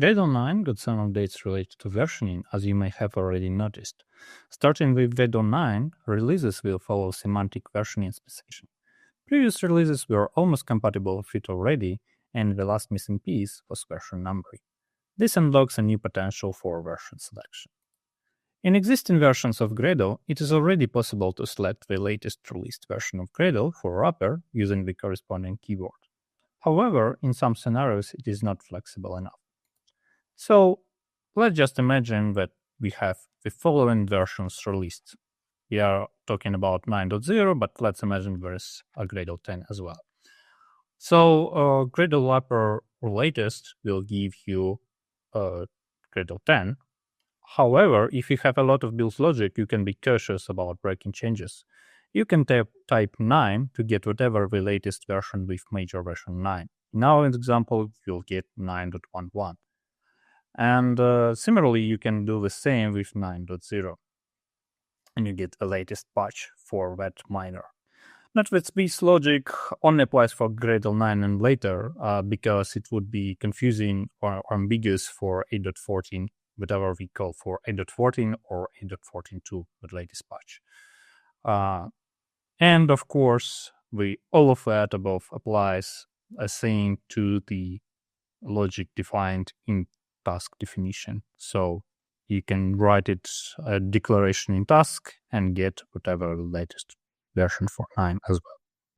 Gradle9 got some updates related to versioning, as you may have already noticed. Starting with Gradle9, releases will follow semantic versioning specification. Previous releases were almost compatible with it already, and the last missing piece was version numbering. This unlocks a new potential for version selection. In existing versions of Gradle, it is already possible to select the latest released version of Gradle for wrapper using the corresponding keyword. However, in some scenarios, it is not flexible enough. So let's just imagine that we have the following versions released. We are talking about 9.0, but let's imagine there's a Gradle 10 as well. So Gradle wrapper latest will give you Gradle 10. However, if you have a lot of build logic, you can be cautious about breaking changes. You can type 9 to get whatever the latest version with major version 9. In our example, you'll get 9.11. And similarly, you can do the same with 9.0. And you get a latest patch for that minor. Note that this logic only applies for Gradle 9 and later, because it would be confusing or ambiguous for 8.14, whatever we call for 8.14 or 8.14.2, the latest patch. And of course, all of that above applies as saying to the logic defined in task definition. So you can write it a declaration in task and get whatever the latest version for 9 as well.